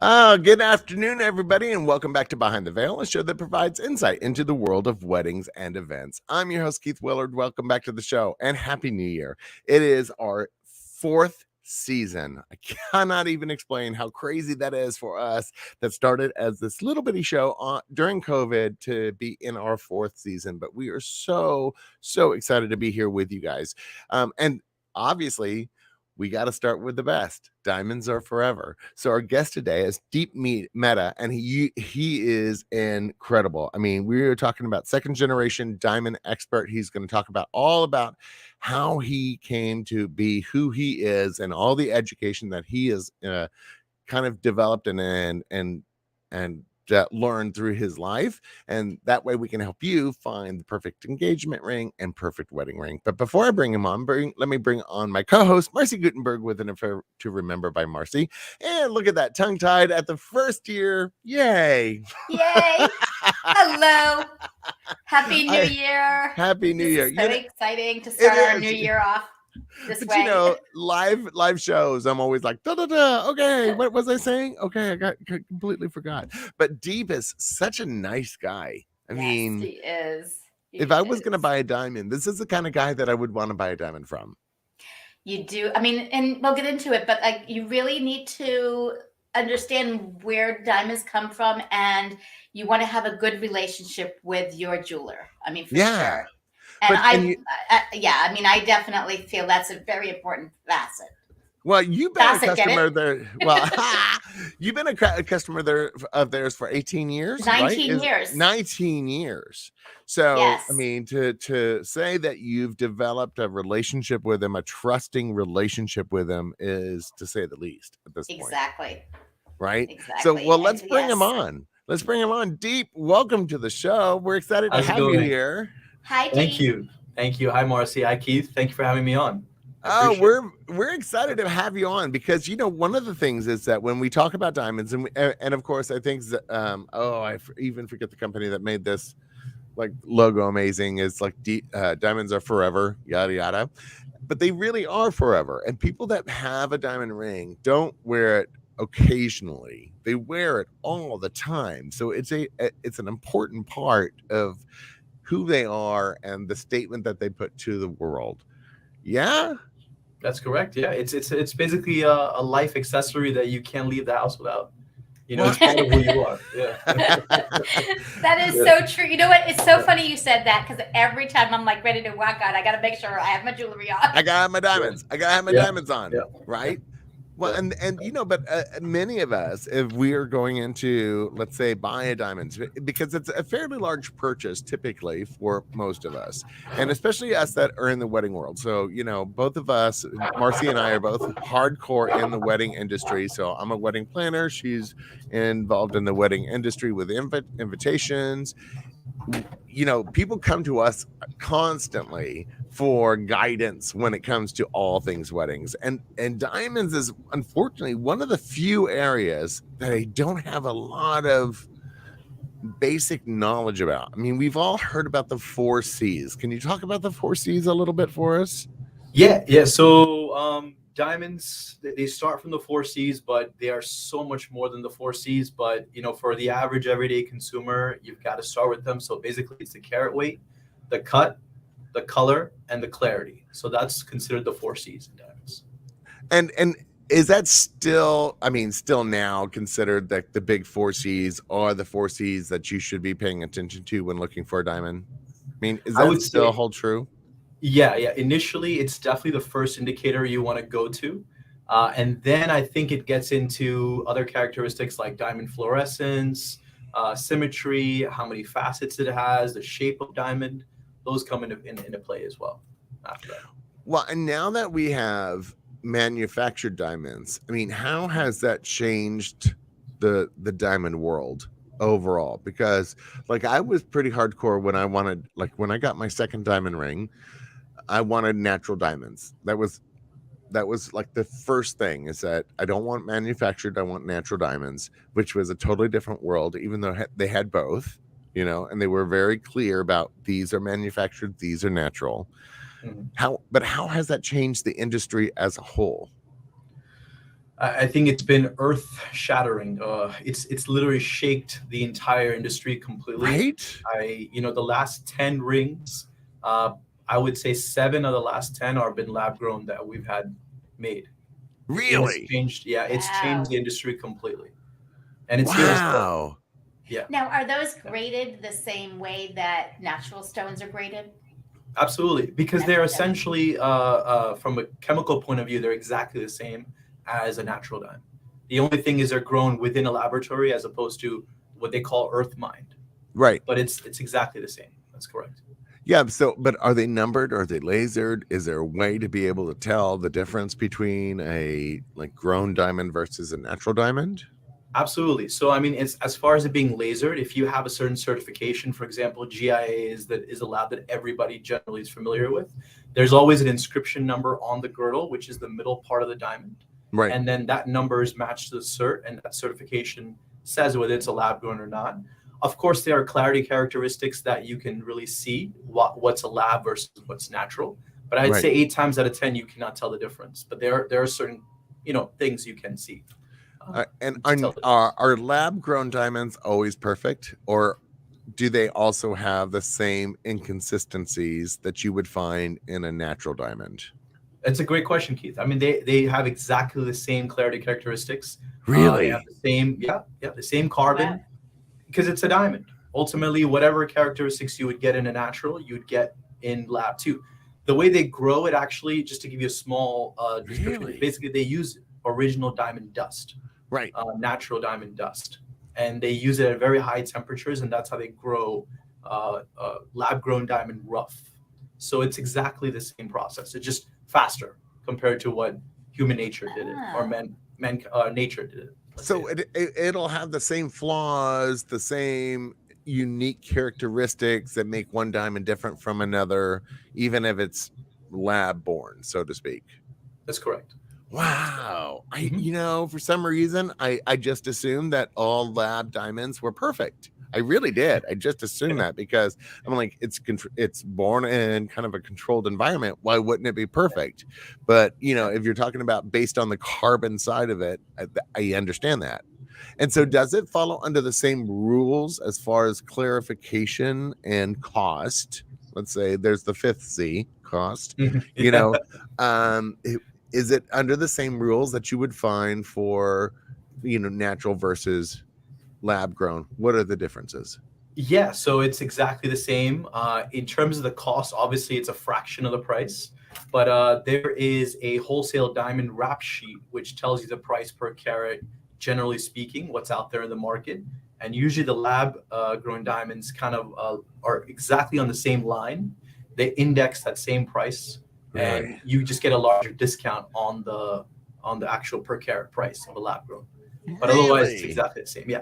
Good afternoon, everybody, and welcome back to Behind the Veil, a show that provides insight into the world of weddings and events. I'm your host, Keith Willard. Welcome back to the show, and Happy New Year. It is our fourth season. I cannot even explain how crazy that is for us that started as this little bitty show during COVID to be in our fourth season. But we are so excited to be here with you guys. And obviously, we got to start with the best. Diamonds are forever. So our guest today is Deep Mehta, and he is incredible. I mean, we are talking about second generation diamond expert. He's going to talk about all about how he came to be who he is and all the education that he has kind of developed and learned through his life, and that way we can help you find the perfect engagement ring and perfect wedding ring. But before I bring him on, let me bring on my co-host Marcy Gutenberg with an affair to remember by Marcy. And look at that, tongue-tied at the first year. Yay! Hello, happy New Year. Happy New Year. So exciting to start our new year off this way. You know, live shows, I'm always like, okay, what was I saying? Okay, I completely forgot. But Deep is such a nice guy. I mean, he is. If I was going to buy a diamond, this is the kind of guy that I would want to buy a diamond from. You do. I mean, and we'll get into it, but like, you really need to understand where diamonds come from, and you want to have a good relationship with your jeweler. I mean, for sure. And I definitely feel that's a very important facet. Well, you've been a customer there. Well, you've been a customer there of theirs for 18 years. 19 years. 19 years. So, yes. I mean, to say that you've developed a relationship with them, a trusting relationship with them, is to say the least at this point. Exactly. Right? Exactly. So, well, let's bring him on. Let's bring him on. Deep, welcome to the show. We're excited to have you here. Hi, Deep. Thank you. Hi, Marcy. Hi, Keith. Thank you for having me on. Oh, we're excited to have you on because, you know, one of the things is that when we talk about diamonds, and of course I think that I even forget the company that made this like logo amazing, is like diamonds are forever, yada yada, but they really are forever. And people that have a diamond ring don't wear it occasionally; they wear it all the time. So it's an important part of who they are and the statement that they put to the world. Yeah. That's correct. Yeah, it's basically a life accessory that you can't leave the house without. You know, it's part of who you are. Yeah. That is so true. You know what? It's so funny you said that, because every time I'm like ready to walk out, I got to make sure I have my jewelry on. I got to have my diamonds. I got to have my diamonds on. Right. Well, and you know, but many of us, if we are going into, let's say, buy a diamond, because it's a fairly large purchase typically for most of us, and especially us that are in the wedding world. So, you know, both of us, Marcy and I, are both hardcore in the wedding industry. So I'm a wedding planner. She's involved in the wedding industry with invitations. You know, people come to us constantly for guidance when it comes to all things weddings, and diamonds is unfortunately one of the few areas that I don't have a lot of basic knowledge about. I mean, we've all heard about the 4 C's. Can you talk about the 4 C's a little bit for us? Yeah. So diamonds, they start from the 4 C's, but they are so much more than the 4 C's. But, you know, for the average everyday consumer, you've got to start with them. So basically it's the carat weight, the cut, the color, and the clarity. So that's considered the 4 C's in diamonds. And is that still now considered that the big 4 C's are the 4 C's that you should be paying attention to when looking for a diamond? I mean, is that still hold true? Yeah. Initially, it's definitely the first indicator you want to go to. And then I think it gets into other characteristics like diamond fluorescence, symmetry, how many facets it has, the shape of diamond. Those come into play as well after that. Well, and now that we have manufactured diamonds, I mean, how has that changed the diamond world overall? Because like I was pretty hardcore when I got my second diamond ring, I wanted natural diamonds. That was like the first thing, is that I don't want manufactured, I want natural diamonds, which was a totally different world, even though they had both. You know, and they were very clear about these are manufactured, these are natural. Mm-hmm. How has that changed the industry as a whole? I think it's been earth shattering. It's literally shaked the entire industry completely. Right? The last 10 rings, I would say 7 of the last 10 are been lab grown that we've had made. It has Really? changed. Yeah, it's Wow. changed the industry completely, and it's here to stay. Wow. Yeah, Now, are those graded the same way that natural stones are graded? absolutely. Because they're Natural stones. essentially, from a chemical point of view, they're exactly the same as a natural diamond. The only thing is they're grown within a laboratory as opposed to what they call earth mined. Right. But it's exactly the same. That's correct. Yeah. So, but are they numbered? Are they lasered? Is there a way to be able to tell the difference between a like grown diamond versus a natural diamond? Absolutely. So I mean, it's as far as it being lasered, if you have a certain certification, for example, GIA is a lab that everybody generally is familiar with. There's always an inscription number on the girdle, which is the middle part of the diamond. Right. And then that number is matched to the cert, and that certification says whether it's a lab grown or not. Of course, there are clarity characteristics that you can really see what's a lab versus what's natural. But I'd Right. say 8 times out of 10, you cannot tell the difference. But there are certain things you can see. And to tell the are lab grown diamonds always perfect, or do they also have the same inconsistencies that you would find in a natural diamond? It's a great question, Keith. I mean, they have exactly the same clarity characteristics. They Really? have the same, the same carbon, Wow. because it's a diamond. Ultimately, whatever characteristics you would get in a natural, you'd get in lab too. The way they grow it, actually, just to give you a small description, Really? basically they use original diamond dust, Right. natural diamond dust, and they use it at very high temperatures, and that's how they grow lab-grown diamond rough. So it's exactly the same process. It's just faster compared to what human nature did it, or nature did it. So it'll have the same flaws, the same unique characteristics that make one diamond different from another, even if it's lab born, so to speak. That's correct. Wow. Mhm. For some reason, I just assumed that all lab diamonds were perfect. I really did. I just assumed that because I'm like, it's born in kind of a controlled environment. Why wouldn't it be perfect? But, if you're talking about based on the carbon side of it, I understand that. And so does it follow under the same rules as far as clarification and cost? Let's say there's the 5th C, cost. Yeah. Is it under the same rules that you would find for, natural versus lab grown? What are the differences? Yeah, so it's exactly the same. In terms of the cost, obviously it's a fraction of the price, but there is a wholesale diamond wrap sheet which tells you the price per carat, generally speaking, what's out there in the market. And usually the lab grown diamonds kind of are exactly on the same line. They index that same price, and Really? you just get a larger discount on the actual per carat price of a lab grown. But otherwise, it's Really? exactly the same. Yeah.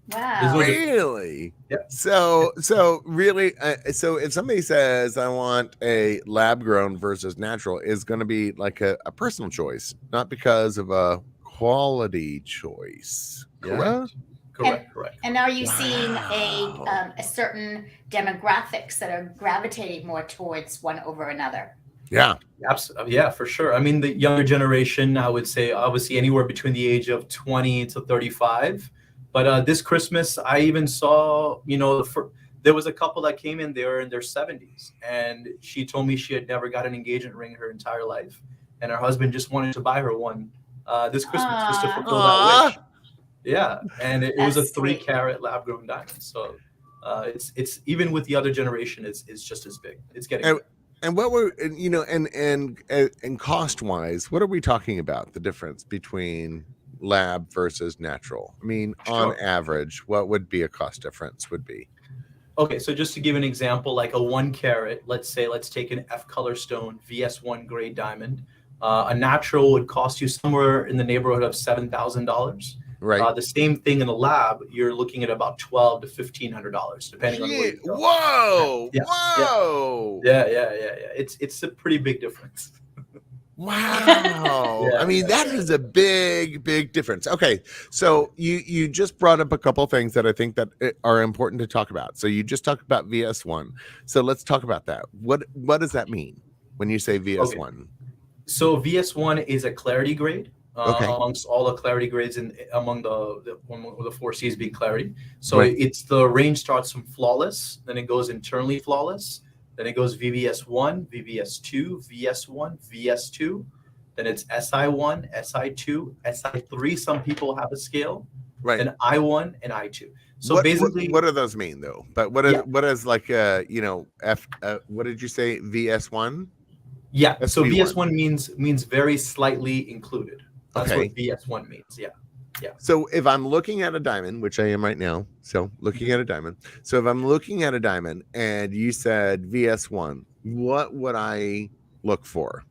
There's Wow. no difference. Really? Yeah. So really, so if somebody says I want a lab grown versus natural, is going to be like a personal choice, not because of a quality choice. Yeah? Correct. And are you seeing Wow. a certain demographics that are gravitating more towards one over another? Yeah. Absolutely. Yeah, for sure. I mean, the younger generation, I would say, obviously anywhere between the age of 20 to 35. But this Christmas, I even saw, there was a couple that came in, they were in their 70s. And she told me she had never got an engagement ring her entire life. And her husband just wanted to buy her one this Christmas just to fulfill that wish. Yeah. And it was a That's 3 sweet. carat lab grown diamond. So it's even with the other generation, it's just as big. It's getting there. And what were and cost wise, what are we talking about? The difference between lab versus natural? I mean, on Sure. average, what would be a cost difference would be? Okay, so just to give an example, like a 1 carat, let's take an F color stone VS1 grade diamond. A natural would cost you somewhere in the neighborhood of $7,000. Right. The same thing in the lab, you're looking at about $1,200 to $1,500, depending on where you go. Whoa. Yeah. Whoa. Yeah. It's a pretty big difference. Wow. Yeah, I mean, that is a big difference. Okay. So you just brought up a couple things that I think that are important to talk about. So you just talked about VS1. So let's talk about that. What does that mean when you say VS1? So VS1 is a clarity grade. Okay. amongst all the clarity grades and among the 4Cs being clarity. So Right. it's the range starts from flawless, then it goes internally flawless, then it goes VVS1, VVS2, VS1, VS2, then it's SI1, SI2, SI3. Some people have a scale, Right. and I1 and I2. So what basically, do those mean though? But what is like what did you say, VS1? yeah. So SV1. VS1 means very slightly included. That's Okay. what VS1 means. Yeah. So if I'm looking at a diamond, which I am right now, so looking at a diamond. So if I'm looking at a diamond and you said VS1, what would I look for?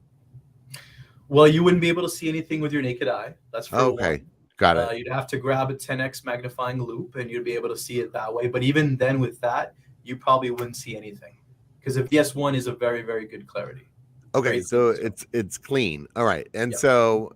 Well, you wouldn't be able to see anything with your naked eye. That's for Okay. one. Got it. You'd have to grab a 10x magnifying loupe and you'd be able to see it that way. But even then with that, you probably wouldn't see anything because a VS1 is a very, very good clarity. Okay, Very so clean. it's clean. All right. And Yep. so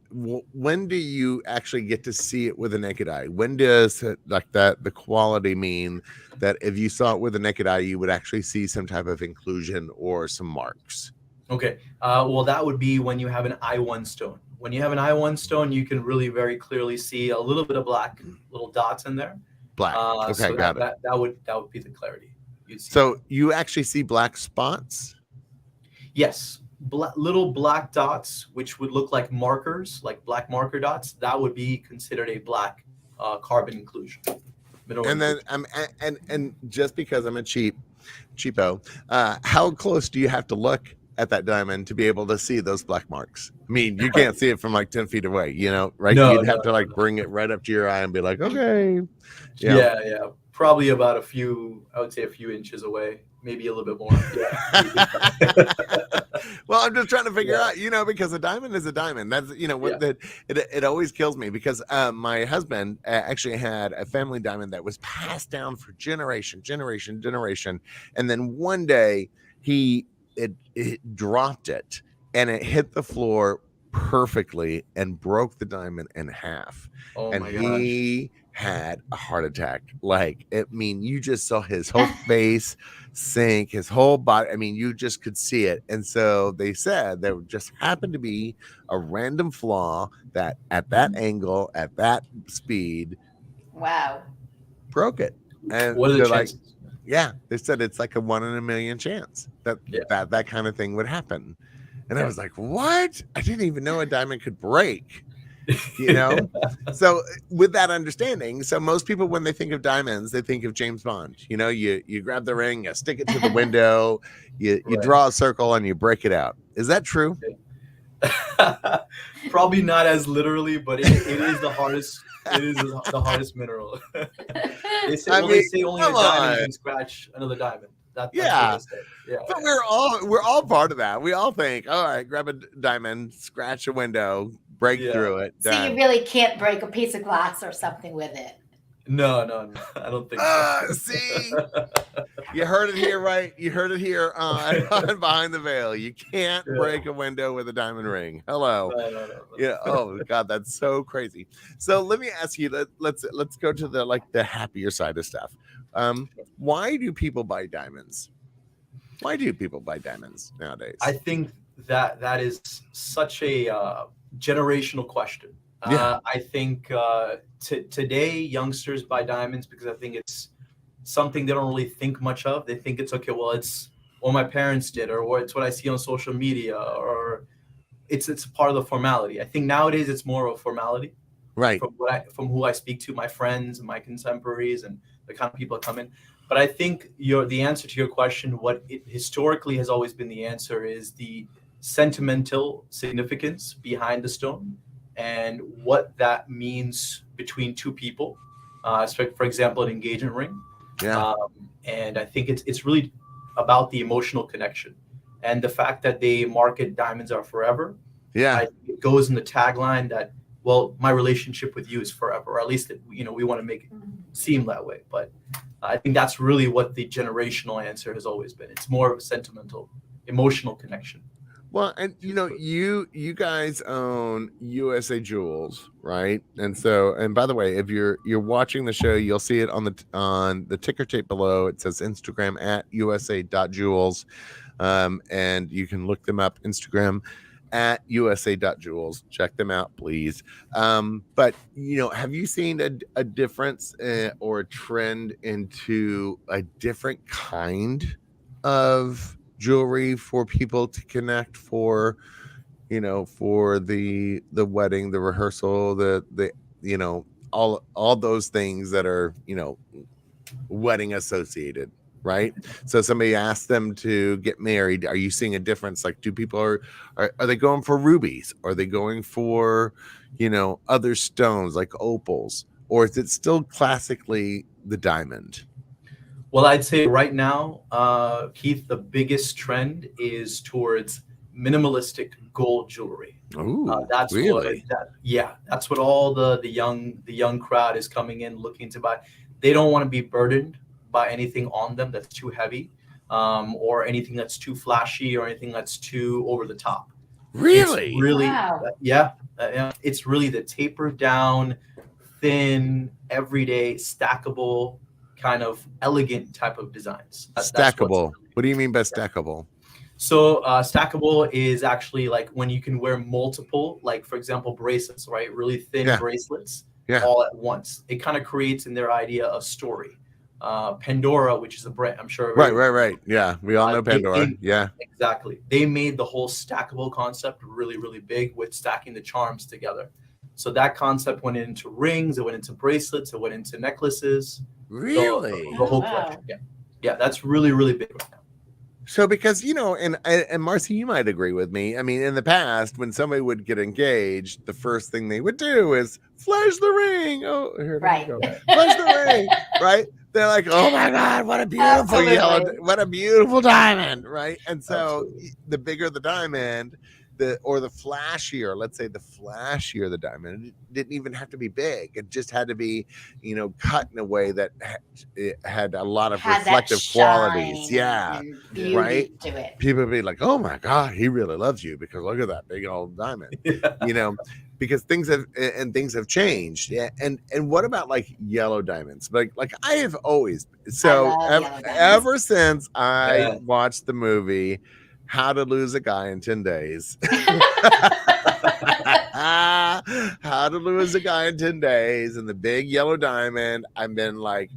when do you actually get to see it with a naked eye? When does it, like that, the quality mean that if you saw it with a naked eye, you would actually see some type of inclusion or some marks? Okay. Well, that would be when you have an I1 stone. When you have an I1 stone, you can really very clearly see a little bit of black little dots in there. Black. Okay, So got it. that would be the clarity. You'd see So that. you actually see black spots? Yes, little black dots, which would look like markers, like black marker dots. That would be considered a black carbon inclusion. And then and just because I'm a cheapo, how close do you have to look at that diamond to be able to see those black marks? I mean, you can't see it from like 10 feet away, right? You'd have to bring it right up to your eye and be like, okay. Yeah. Probably about I would say a few inches away, maybe a little bit more. Yeah. Well, I'm just trying to figure out, because a diamond is a diamond. That's, that it always kills me because my husband actually had a family diamond that was passed down for generation. And then one day it dropped it and it hit the floor perfectly and broke the diamond in half. Oh and my he had a heart attack. You just saw his whole face sink, his whole body. You just could see it. And so they said there just happened to be a random flaw that at that angle, at that speed, Wow. broke it. And What are the they're like, chances? yeah, they said it's like a 1 in a million chance that kind of thing would happen. And I was like, what? I didn't even know a diamond could break. So with that understanding, so most people, when they think of diamonds, they think of James Bond. You grab the ring, you stick it to the window, you draw a circle and you break it out. Is that true? Probably not as literally, but it is the hardest. It is the hardest mineral. They say only a diamond can scratch another diamond. That's what they say. Yeah. But we're all part of that. We all think, all right, grab a diamond, scratch a window, break through it. So you really can't break a piece of glass or something with it. No, I don't think so. See, you heard it here, right? You heard it here on Behind the Veil. You can't break a window with a diamond ring. Hello. No. Yeah. Oh God, that's so crazy. So let me ask you. Let's go to the happier side of stuff. Why do people buy diamonds? Why do people buy diamonds nowadays? I think that is such a generational question. I think today youngsters buy diamonds because I think it's something they don't really think much of. They think it's okay. Well, it's what my parents did, or it's what I see on social media, or it's part of the formality. I think nowadays it's more of a formality. Right. From who I speak to, my friends, my contemporaries, and the kind of people that come in. But I think the answer to your question, what it historically has always been the answer, is the sentimental significance behind the stone and what that means between two people. For example, an engagement ring. Yeah. And I think it's really about the emotional connection and the fact that they market diamonds are forever. Yeah. It goes in the tagline that, well, my relationship with you is forever, or at least we want to make it seem that way. But I think that's really what the generational answer has always been. It's more of a sentimental, emotional connection. Well, and you guys own USA Jewels, right? And so, and by the way, if you're watching the show, you'll see it on the ticker tape below. It says Instagram at USA.jewels, and you can look them up Instagram. at usa.jewels. Check them out, please. But have you seen a difference or a trend into a different kind of jewelry for people to connect for, for the wedding, the rehearsal, the all those things that are, wedding associated, right? So somebody asked them to get married. Are you seeing a difference? Like, do people are they going for rubies? Are they going for, other stones like opals? Or is it still classically the diamond? Well, I'd say right now, Keith, the biggest trend is towards minimalistic gold jewelry. Oh, That's really? that's what all the young crowd is coming in looking to buy. They don't want to be burdened by anything on them that's too heavy, or anything that's too flashy, or anything that's too over the top. Really? It's really, Wow. it's really the tapered down, thin, everyday, stackable, kind of elegant type of designs. Stackable. What do you mean by stackable? So stackable is actually like when you can wear multiple, like for example, bracelets, right? Really thin bracelets all at once. It kind of creates in their idea a story. Pandora, which is a brand, I'm sure. Right. Yeah, we all know Pandora. Exactly. They made the whole stackable concept really, really big with stacking the charms together. So that concept went into rings, it went into bracelets, it went into necklaces. Really? The whole collection. Yeah, that's really, really big right now. So because, and Marcy, you might agree with me. I mean, in the past, when somebody would get engaged, the first thing they would do is flash the ring. Oh, here we go. Flash the ring, right? They're like, oh my God, what a beautiful what a beautiful diamond, right? And so the bigger the diamond, the flashier, let's say the flashier the diamond, it didn't even have to be big. It just had to be, cut in a way that it had a lot of reflective qualities. Yeah. Right. To it. People would be like, oh my God, he really loves you because look at that big old diamond, because things have changed. Yeah. And what about like yellow diamonds? Like I have always, ever since I watched the movie How to Lose a Guy in 10 Days. How to Lose a Guy in 10 Days and the big yellow diamond. I've been like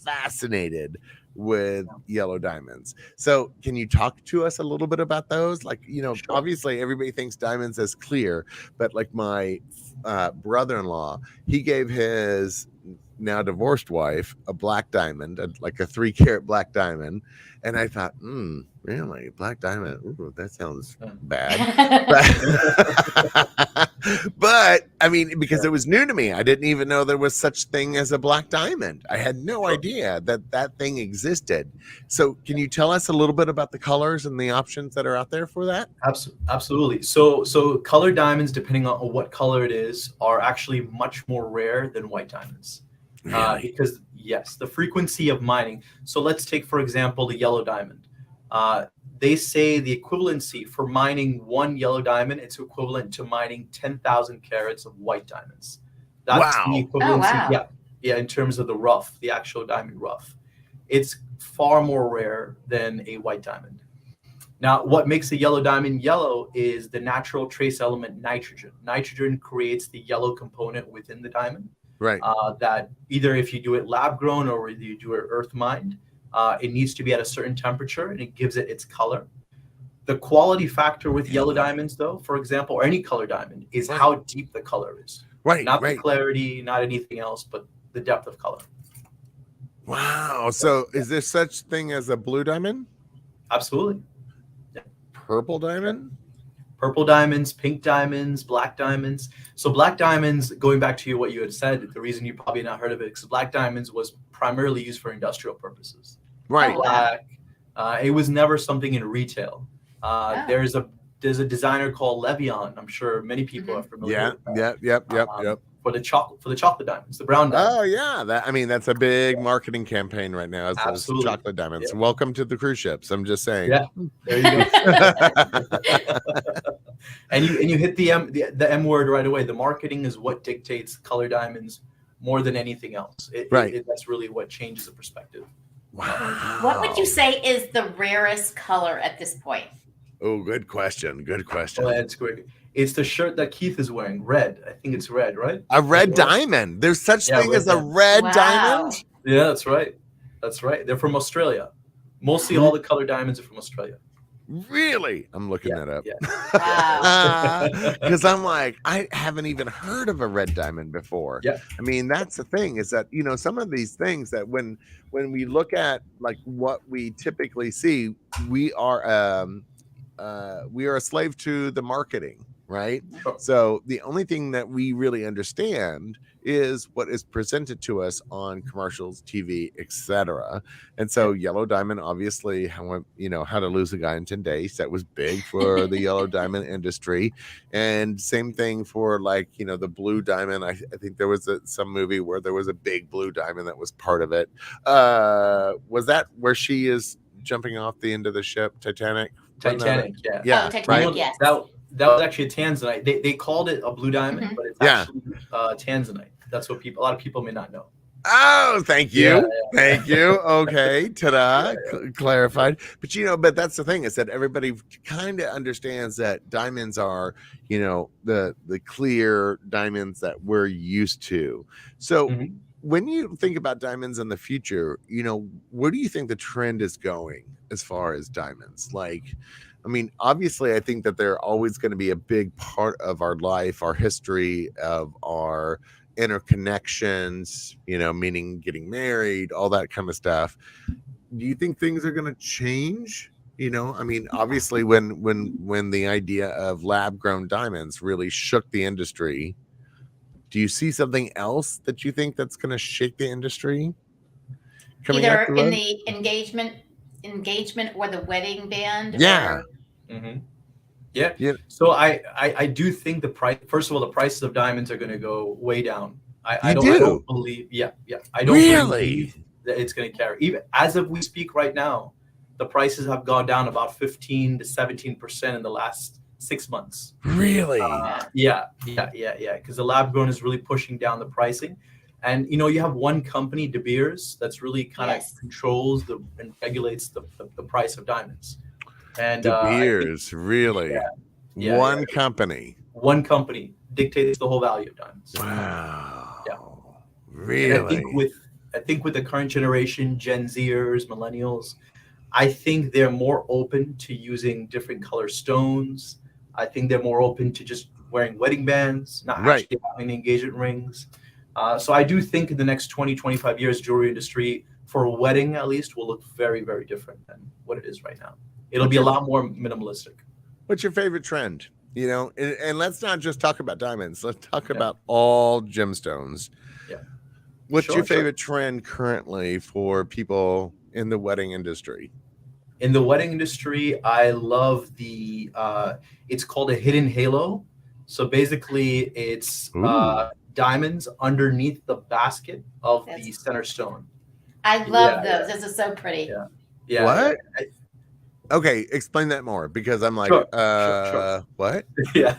fascinated with yellow diamonds. So can you talk to us a little bit about those? Like, obviously everybody thinks diamonds as clear, but like my brother-in-law, he gave his now divorced wife a black diamond, like a 3-carat black diamond. And I thought, really? Black diamond? Ooh, that sounds bad. But I mean, because it was new to me. I didn't even know there was such thing as a black diamond. I had no idea that thing existed. So can you tell us a little bit about the colors and the options that are out there for that? Absolutely. So colored diamonds, depending on what color it is, are actually much more rare than white diamonds. Really? Because yes, the frequency of mining. So let's take, for example, the yellow diamond. They say the equivalency for mining one yellow diamond, it's equivalent to mining 10,000 carats of white diamonds. That's the equivalency. Yeah, in terms of the rough, the actual diamond rough. It's far more rare than a white diamond. Now, what makes a yellow diamond yellow is the natural trace element nitrogen. Nitrogen creates the yellow component within the diamond. Right. That either if you do it lab grown or whether you do it earth mined, it needs to be at a certain temperature and it gives it its color. The quality factor with yellow diamonds, though, for example, or any color diamond, is how deep the color is. Right. Not the clarity, not anything else, but the depth of color. Wow. So is there such thing as a blue diamond? Absolutely. Yeah. Purple diamond? Purple diamonds, pink diamonds, black diamonds. So black diamonds, going back to what you had said, the reason you probably not heard of it, because black diamonds was primarily used for industrial purposes. Right. Black. It was never something in retail. There's a designer called Levion. I'm sure many people are familiar with that. Yep. For the chocolate diamonds, the brown diamonds. Oh yeah, that's a big marketing campaign right now. It's those chocolate diamonds. Yeah. Welcome to the cruise ships. I'm just saying. Yeah, there you go. and you hit the M word right away. The marketing is what dictates color diamonds more than anything else. That's really what changes the perspective. Wow. What would you say is the rarest color at this point? Oh, good question. Good question. Oh, that's great. It's the shirt that Keith is wearing, red. I think it's red, right? A red diamond. There's such Yeah, thing red as a diamond. red Wow. diamond. Yeah, that's right. That's right. They're from Australia. Mostly all the colored diamonds are from Australia. Really? I'm looking that up. Yeah. Wow. Because I'm like, I haven't even heard of a red diamond before. Yeah. I mean, that's the thing is that, some of these things that when we look at like what we typically see, we are a slave to the marketing, right? Sure. So the only thing that we really understand is what is presented to us on commercials, TV, etc. And so Yellow Diamond, obviously, how to lose a guy in 10 days. That was big for the Yellow Diamond industry. And same thing for like, the Blue Diamond. I think there was some movie where there was a big blue diamond that was part of it. Was that where she is jumping off the end of the ship, Titanic? Titanic, yeah. Yeah, Oh, Titanic, right? yes. That was actually a tanzanite. They called it a blue diamond, but it's actually tanzanite. That's what a lot of people may not know. Oh, thank you. Yeah. Thank you. Okay. Ta-da. Clarified. But but that's the thing is that everybody kind of understands that diamonds are, the clear diamonds that we're used to. So when you think about diamonds in the future, where do you think the trend is going as far as diamonds? Like, I mean, obviously, I think that they're always going to be a big part of our life, our history, of our interconnections, meaning getting married, all that kind of stuff. Do you think things are going to change? I mean, obviously, when the idea of lab-grown diamonds really shook the industry, do you see something else that you think that's going to shake the industry? Either in the engagement or the wedding band? Yeah. Yeah. So I do think the price. First of all, the prices of diamonds are going to go way down. I don't believe. Yeah. I don't believe that it's going to carry. Even as of we speak right now, the prices have gone down about 15 to 17% in the last 6 months. Really? Yeah. Because the lab grown is really pushing down the pricing, and you have one company, De Beers, that's really kind of controls and regulates the price of diamonds. And De Beers, really? Yeah, one company. One company dictates the whole value of diamonds. Wow. Yeah. Really? And I think with the current generation, Gen Zers, millennials, I think they're more open to using different color stones. I think they're more open to just wearing wedding bands, not actually having engagement rings. So I do think in the next 20, 25 years, jewelry industry, for a wedding at least, will look very, very different than what it is right now. It'll be a lot more minimalistic. What's your favorite trend? And let's not just talk about diamonds. Let's talk about all gemstones. Yeah. What's your favorite trend currently for people in the wedding industry? In the wedding industry, I love it's called a hidden halo. So basically it's diamonds underneath the basket of the center stone. I love those. This is so pretty. Yeah. What? Okay, explain that more, because I'm like, Sure. What? Yeah.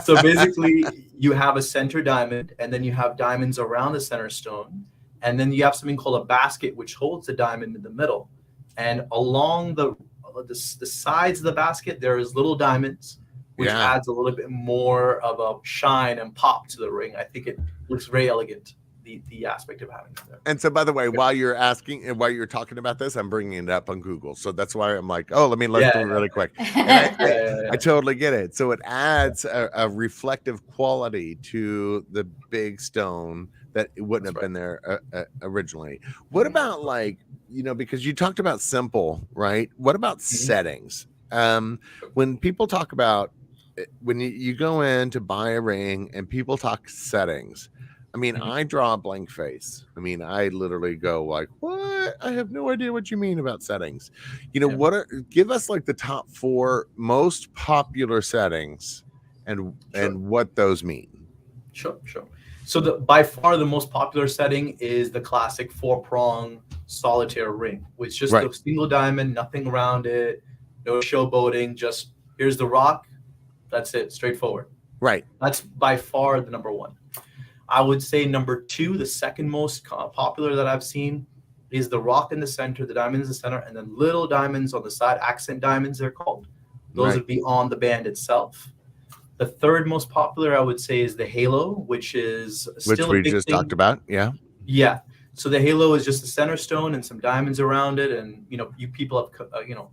So basically, you have a center diamond, and then you have diamonds around the center stone, and then you have something called a basket, which holds the diamond in the middle. And along the sides of the basket, there is little diamonds, which adds a little bit more of a shine and pop to the ring. I think it looks very elegant. The aspect of having it there. And so, by the way, while you're talking about this, I'm bringing it up on Google. So that's why I'm like, let me look through really quick. And I totally get it. So it adds a reflective quality to the big stone that it wouldn't have been there originally. What about because you talked about simple, right? What about settings? When people talk about when you go in to buy a ring and people talk settings, I mean, I draw a blank face. I mean, I literally go like, what? I have no idea what you mean about settings. Give us like the top 4 most popular settings and what those mean. Sure. So by far the most popular setting is the classic 4-prong solitaire ring, which just a single diamond, nothing around it, no showboating, just here's the rock. That's it, straightforward. Right. That's by far the number 1. I would say number 2, the second most popular that I've seen, is the rock in the center, the diamond in the center, and then little diamonds on the side, accent diamonds they're called, Those would be on the band itself. The third most popular, I would say, is the halo, which is still we a big just thing. talked about. Yeah. Yeah. So the halo is just the center stone and some diamonds around it, and you people have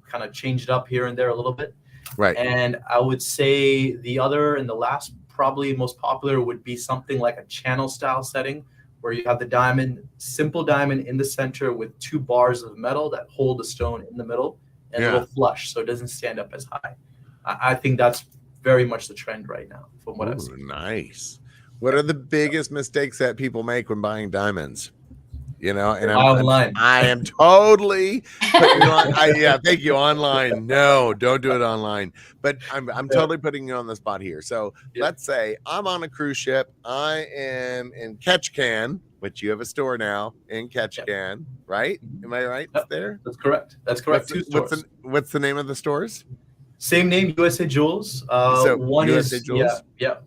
kind of changed it up here and there a little bit. Right. And I would say the other and the last, probably most popular, would be something like a channel style setting, where you have the diamond, simple diamond in the center with 2 bars of metal that hold the stone in the middle, and a little flush, so it doesn't stand up as high. I think that's very much the trend right now, from what I've seen. Nice. What are the biggest mistakes that people make when buying diamonds? And Online. I am totally putting you on. Thank you. Online. No, don't do it online. But I'm totally putting you on the spot here. So let's say I'm on a cruise ship. I am in Ketchikan, which you have a store now in Ketchikan, right? Am I right there? That's correct. That's correct. 2 stores. What's the name of the stores? Same name, USA Jewels. One USA is Jewels?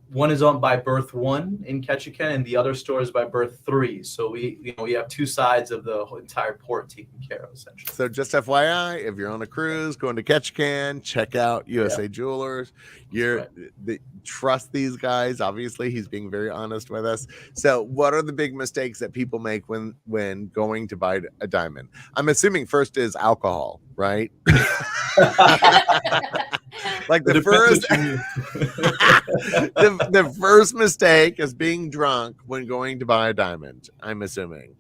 One is owned by Birth 1 in Ketchikan, and the other store is by Birth 3. So we have 2 sides of the entire port taken care of, essentially. So just FYI, if you're on a cruise going to Ketchikan, check out USA Jewelers. Trust these guys. Obviously, he's being very honest with us. So what are the big mistakes that people make when going to buy a diamond? I'm assuming first is alcohol, right? Like the first mistake is being drunk when going to buy a diamond, I'm assuming.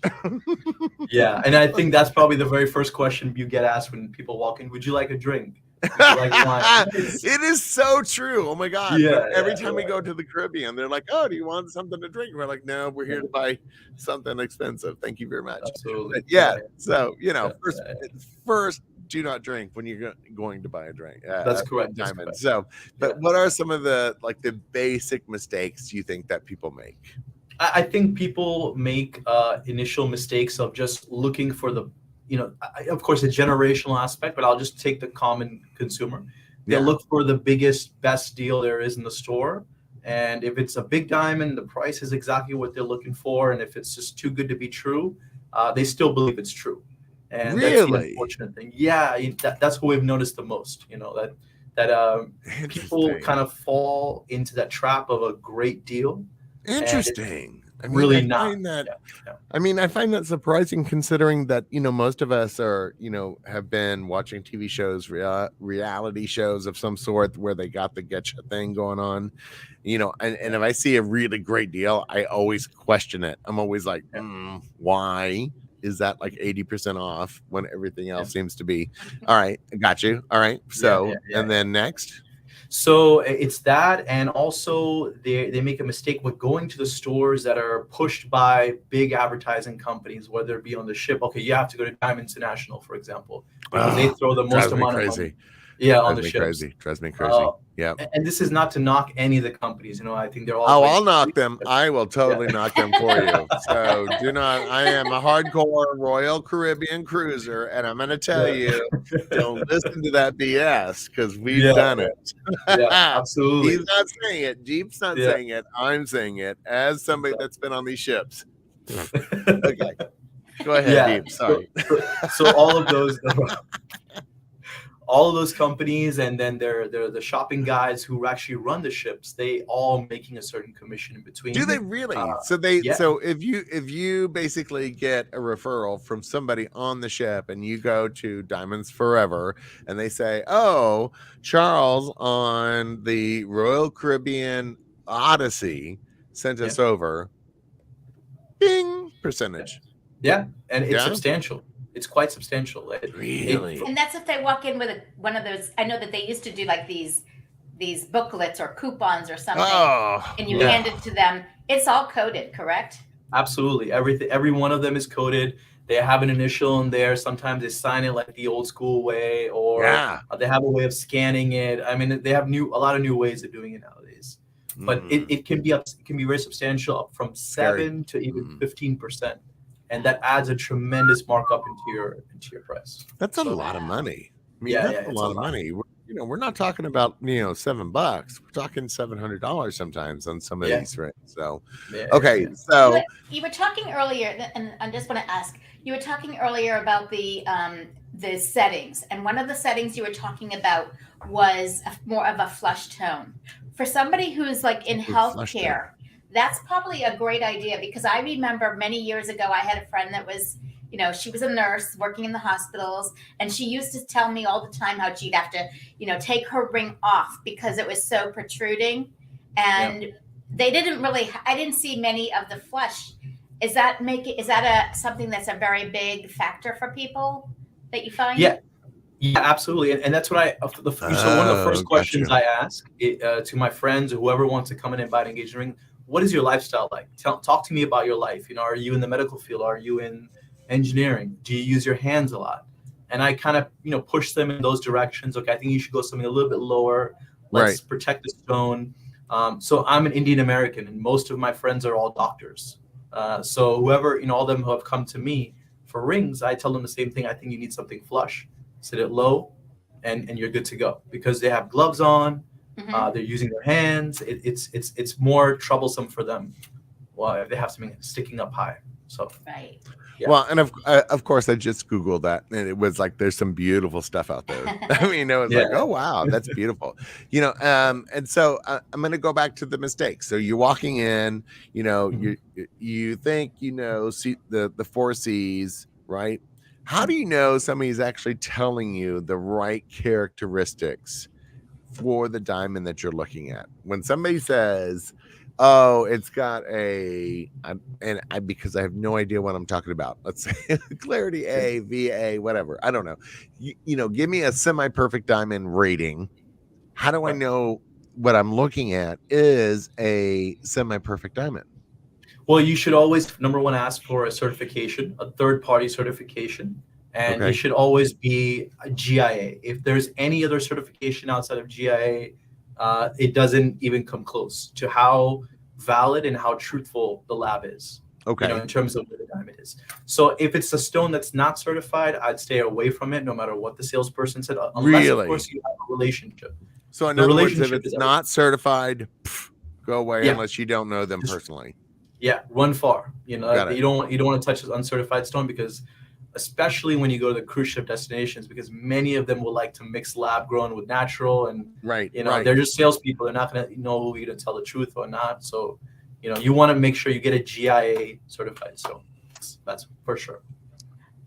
Yeah, and I think that's probably the very first question you get asked when people walk in. Would you like a drink? Would you like wine? It is so true. Oh my God. Yeah, every time we go to the Caribbean, they're like, oh, do you want something to drink? We're like, no, we're here to buy something expensive. Thank you very much. Absolutely. But so, first, do not drink when you're going to buy a drink. That's correct. Diamond. That's So, correct. but what are some of the basic mistakes you think that people make? I think people make initial mistakes of just looking for the, of course, a generational aspect, but I'll just take the common consumer. They look for the biggest, best deal there is in the store. And if it's a big diamond, the price is exactly what they're looking for. And if it's just too good to be true, they still believe it's true. And that's the unfortunate thing. Yeah, that's what we've noticed the most. That people kind of fall into that trap of a great deal. Interesting. I find that surprising, considering that if of us are have been watching TV shows, reality shows of some sort where they got the getcha thing going on, and if I see a really great deal, I always question it. I'm always like, why is that like 80% off when everything else seems to be? All right, I got you. All right, so and then next. So it's that, and also they make a mistake with going to the stores that are pushed by big advertising companies, whether it be on the ship. Okay, you have to go to Diamond International, for example, because they throw the most amount of money. On the ships. Drives me crazy. Yeah. And this is not to knock any of the companies. I think they're all. Oh, I'll knock them. I will totally knock them for you. So do not. I am a hardcore Royal Caribbean cruiser, and I'm going to tell you, don't listen to that BS because we've done it. Absolutely. He's not saying it. Jeep's not saying it. I'm saying it as somebody that's been on these ships. Okay. Go ahead, Jeep. Sorry. So all of those. All of those companies, and then they're the shopping guides who actually run the ships. They all making a certain commission in between. Do they really? So if you basically get a referral from somebody on the ship, and you go to Diamonds Forever, and they say, "Oh, Charles on the Royal Caribbean Odyssey sent us over," bing, percentage. Yeah, and it's substantial. It's quite substantial. Really? And that's if they walk in with one of those. I know that they used to do like these booklets or coupons or something, and you hand it to them. It's all coded, correct? Absolutely. Every one of them is coded. They have an initial in there. Sometimes they sign it like the old school way, or they have a way of scanning it. I mean, they have a lot of new ways of doing it nowadays. But it can be very substantial, up from 7 to even 15%. And that adds a tremendous markup into your price. That's a lot of money. I mean, that's a lot of money. We're not talking about $7. We're talking $700 sometimes on some of these rings. So, you were talking earlier, and I just want to ask. You were talking earlier about the the settings, and one of the settings you were talking about was more of a flush tone. For somebody who's like in healthcare, that's probably a great idea, because I remember many years ago I had a friend that was, she was a nurse working in the hospitals, and she used to tell me all the time how she'd have to, take her ring off because it was so protruding, and they didn't really. I didn't see many of the flush. Is that something that's a very big factor for people that you find? Yeah, absolutely. And that's what so one of the first questions I ask to my friends or whoever wants to come in and buy an engagement ring: what is your lifestyle like? Talk to me about your life. Are you in the medical field? Are you in engineering? Do you use your hands a lot? And I kind of push them in those directions. Okay, I think you should go something a little bit lower. Let's protect the stone. So I'm an Indian American, and most of my friends are all doctors. So whoever, all of them who have come to me for rings, I tell them the same thing. I think you need something flush. Sit it low, and you're good to go, because they have gloves on. They're using their hands. It's more troublesome for them. Well, if they have something sticking up high. So right. Yeah. Well, and of course, I just Googled that, and it was like, there's some beautiful stuff out there. I mean, it was like, oh, wow, that's beautiful. And so I'm going to go back to the mistake. So you're walking in, you think, see the 4 C's, right? How do you know somebody's actually telling you the right characteristics for the diamond that you're looking at? When somebody says, oh, it's got because I have no idea what I'm talking about. Let's say clarity A, VA, whatever. I don't know. Give me a semi-perfect diamond rating. How do I know what I'm looking at is a semi-perfect diamond? Well, you should always, number one, ask for a certification, a third-party certification. And it should always be a GIA. If there's any other certification outside of GIA, it doesn't even come close to how valid and how truthful the lab is. Okay. In terms of what the diamond is. So if it's a stone that's not certified, I'd stay away from it, no matter what the salesperson said, unless of course you have a relationship. So in other words, if it's not certified, go away unless you don't know them personally. Yeah, run far. You don't want to touch an uncertified stone, because especially when you go to the cruise ship destinations, because many of them will like to mix lab grown with natural, and they're just salespeople. They're not going to know who you're going to tell the truth or not. So, you want to make sure you get a GIA certified. So that's for sure.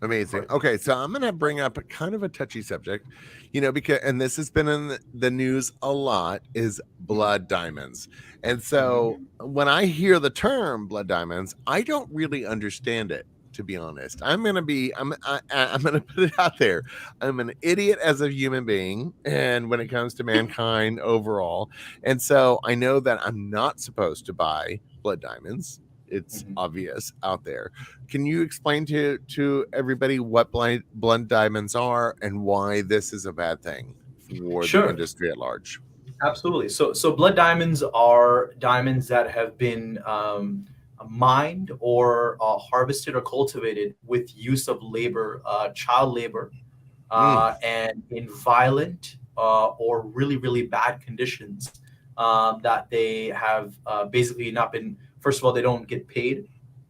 Amazing. Okay, so I'm going to bring up a kind of a touchy subject, because, and this has been in the news a lot, is blood diamonds. And so when I hear the term blood diamonds, I don't really understand it, to be honest. I'm going to put it out there. I'm an idiot as a human being, and when it comes to mankind overall. And so I know that I'm not supposed to buy blood diamonds. It's obvious out there. Can you explain to everybody what blood diamonds are and why this is a bad thing for the industry at large? Absolutely. So blood diamonds are diamonds that have been mined or harvested or cultivated with use of labor, child labor, and in violent or really, really bad conditions that they have basically not been. First of all, they don't get paid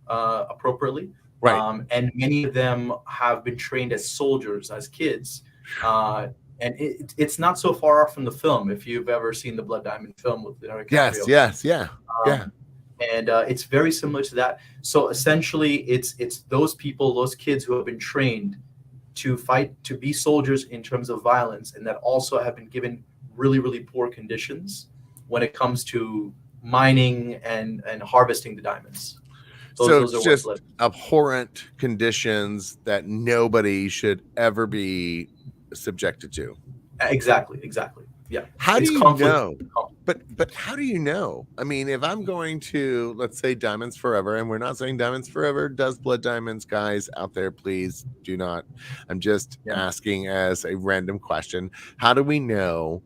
appropriately. Right. And many of them have been trained as soldiers, as kids. And it's not so far off from the film, if you've ever seen the Blood Diamond film with Leonardo DiCaprio. Yes. And it's very similar to that. So essentially, it's those people, those kids who have been trained to fight, to be soldiers in terms of violence, and that also have been given really, really poor conditions when it comes to mining and harvesting the diamonds. Those it's just abhorrent conditions that nobody should ever be subjected to. Exactly. Yeah. How do you know? But how do you know? I mean, if I'm going to, let's say, Diamonds Forever, and we're not saying Diamonds Forever does blood diamonds, guys out there, please do not. I'm just asking as a random question. How do we know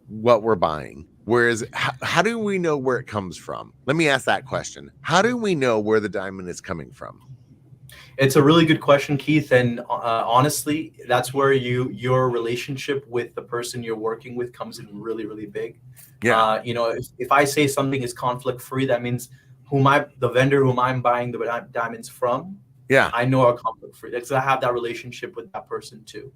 what we're buying? Whereas, how do we know where it comes from? Let me ask that question. How do we know where the diamond is coming from? It's a really good question, Keith. And honestly, that's where your relationship with the person you're working with comes in really, really big. Yeah. If I say something is conflict free, that means the vendor whom I'm buying the diamonds from Yeah. I know are conflict free because I have that relationship with that person too.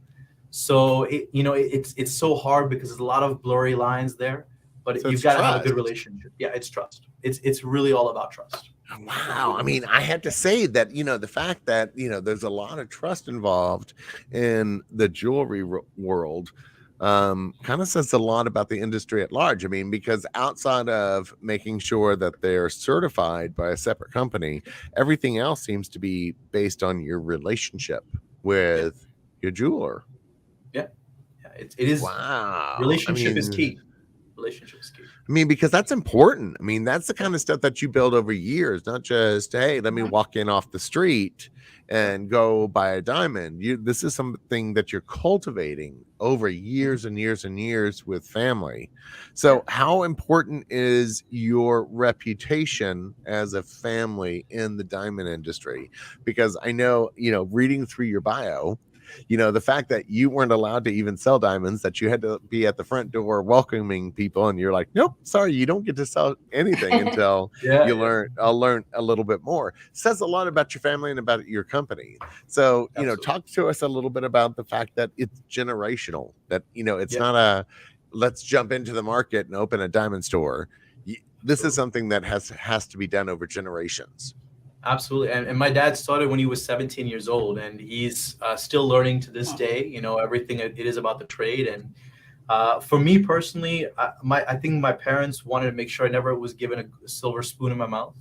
So it's so hard because there's a lot of blurry lines there, but So you've it's got to have a good trust. relationship. Yeah, it's trust. It's really all about trust. Wow. I mean, I have to say that, the fact that, there's a lot of trust involved in the jewelry world kind of says a lot about the industry at large. I mean, because outside of making sure that they're certified by a separate company, everything else seems to be based on your relationship with your jeweler. Yeah, it is. Wow. Relationship is key. Relationship is key. I mean, because that's important. I mean, that's the kind of stuff that you build over years, not just, hey, let me walk in off the street and go buy a diamond. This is something that you're cultivating over years and years and years with family. So how important is your reputation as a family in the diamond industry? Because I know, reading through your bio, the fact that you weren't allowed to even sell diamonds, that you had to be at the front door welcoming people, and you're like, nope, sorry, you don't get to sell anything until I'll learn a little bit more, says a lot about your family and about your company. So, Absolutely. talk to us a little bit about the fact that it's generational, that, it's not a, let's jump into the market and open a diamond store. This is something that has to be done over generations. Absolutely. And my dad started when he was 17 years old, and he's still learning to this day, everything it is about the trade. And for me personally, I think my parents wanted to make sure I never was given a silver spoon in my mouth.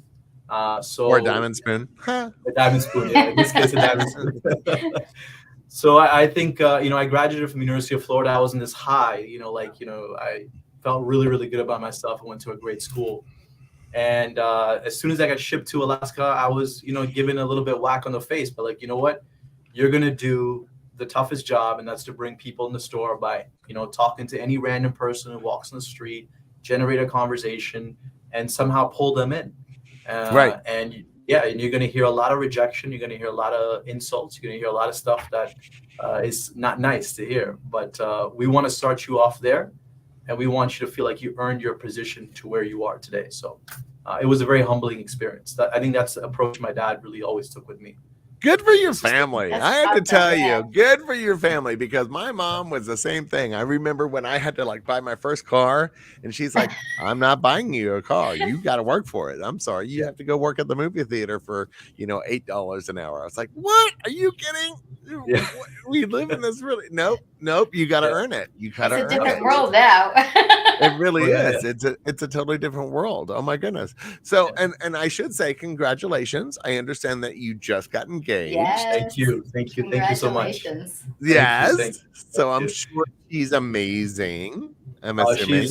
Or a diamond spoon. A diamond spoon, yeah. In this case, a diamond spoon. So I think, I graduated from the University of Florida. I was in this high, I felt really, really good about myself. I went to a great school. And as soon as I got shipped to Alaska, I was, given a little bit whack on the face. But like, you know what? You're going to do the toughest job, and that's to bring people in the store by, talking to any random person who walks on the street, generate a conversation, and somehow pull them in. Right. And you're going to hear a lot of rejection. You're going to hear a lot of insults. You're going to hear a lot of stuff that is not nice to hear. But we want to start you off there. And we want you to feel like you earned your position to where you are today. So it was a very humbling experience. I think that's the approach my dad really always took with me. Good for your family. That's I have to awesome, tell yeah. you, good for your family, because my mom was the same thing. I remember when I had to buy my first car, and she's like, I'm not buying you a car. You got to work for it. I'm sorry. You have to go work at the movie theater for, $8 an hour. I was like, what? Are you kidding? Yeah. We live in this really, nope. You got to earn it. You got to It's a earn different it. world now. It really Yeah, is. It's a totally different world. Oh my goodness. So, and I should say congratulations. I understand that you just got engaged. Yes. Thank you so much. Congratulations. Yes. Thank So you. I'm sure she's amazing. I'm assuming.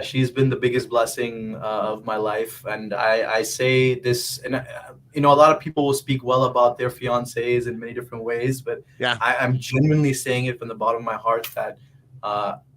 She's been the biggest blessing of my life. And I say this, and a lot of people will speak well about their fiancés in many different ways, but Yeah. I'm genuinely saying it from the bottom of my heart that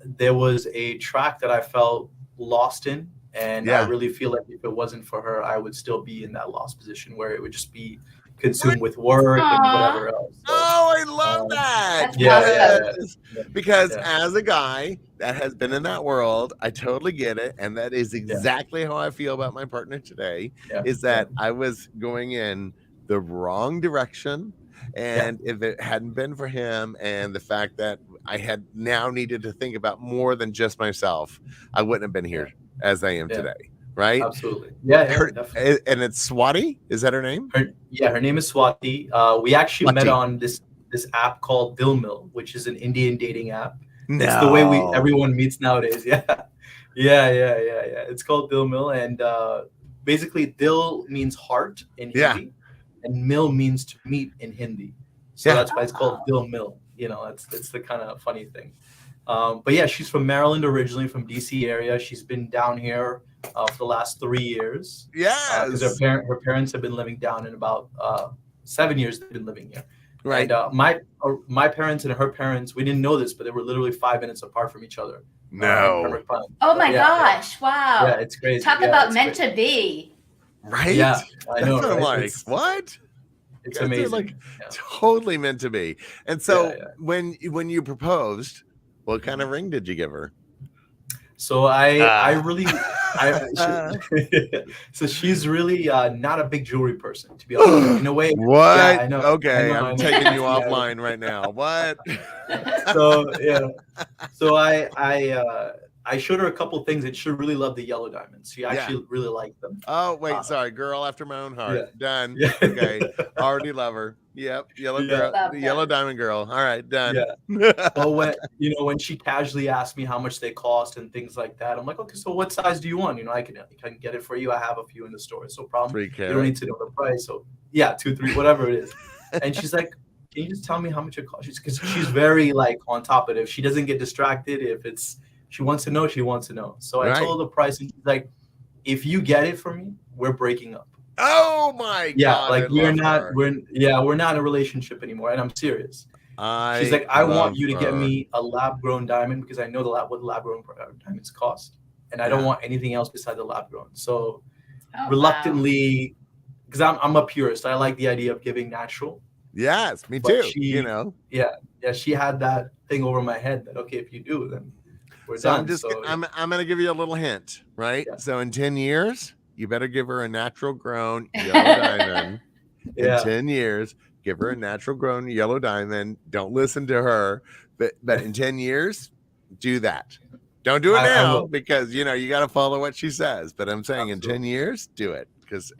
there was a track that I felt lost in. And I really feel like if it wasn't for her, I would still be in that lost position where it would just be consumed with work and whatever else. So, I love that. That's Because as a guy that has been in that world, I totally get it. And that is exactly how I feel about my partner today, is that I was going in the wrong direction. And if it hadn't been for him and the fact that I had now needed to think about more than just myself, I wouldn't have been here as I am today. Right? Absolutely. Yeah, definitely. And it's Swati. Is that her name? Her name is Swati. We actually met on this app called Dil Mill, which is an Indian dating app. No. It's the way everyone meets nowadays. Yeah. It's called Dil Mill, and basically Dil means heart in Hindi, and Mill means to meet in Hindi. So that's why it's called Dil Mill. It's the kind of funny thing. But yeah, she's from Maryland originally, from DC area. She's been down here for the last 3 years. Because her parents have been living down in about 7 years. They've been living here. Right. And my parents and her parents, we didn't know this, but they were literally 5 minutes apart from each other. No. Oh my gosh! Wow. Yeah, it's crazy. Talk about meant to be. Right. Yeah, I know. That's Right? What? It's amazing. Totally meant to be. And so when you proposed, what kind of ring did you give her? So I really So she's really not a big jewelry person, to be honest. In a way, What? yeah, I know. Okay, I know. I'm taking you Yeah. offline right now. What? So yeah, so I showed her a couple things, and she really loved the yellow diamonds. She actually really liked them. Oh wait, sorry, girl after my own heart. Yeah. Done. Yeah. Okay, already love her. Yep, yellow girl, Love the yellow them. diamond girl. All right, done. Yeah. But when she casually asked me how much they cost and things like that, I'm like, okay, so what size do you want? I can get it for you. I have a few in the store. It's no problem. 3 You carat. don't need to know the price. So yeah, 2, 3, whatever it is. And she's like, can you just tell me how much it costs? Because she's very like on top of it. If she doesn't get distracted, if she wants to know, she wants to know. So I told her the price, and she's like, if you get it for me, we're breaking up. Oh my God! Like we're not in a relationship anymore, and I'm serious. She's like, I want you to get me a lab grown diamond because I know what lab grown diamonds cost, and I don't want anything else besides the lab grown. So reluctantly, because I'm a purist, I like the idea of giving natural. Yes, me too. She had that thing over my head that okay, if you do, then we're so done. I'm gonna give you a little hint, right? Yeah. So in 10 years, you better give her a natural grown yellow diamond. In 10 years, give her a natural grown yellow diamond. Don't listen to her, but in 10 years, do that. Don't do it now because you got to follow what she says. But I'm saying in 10 years, do it because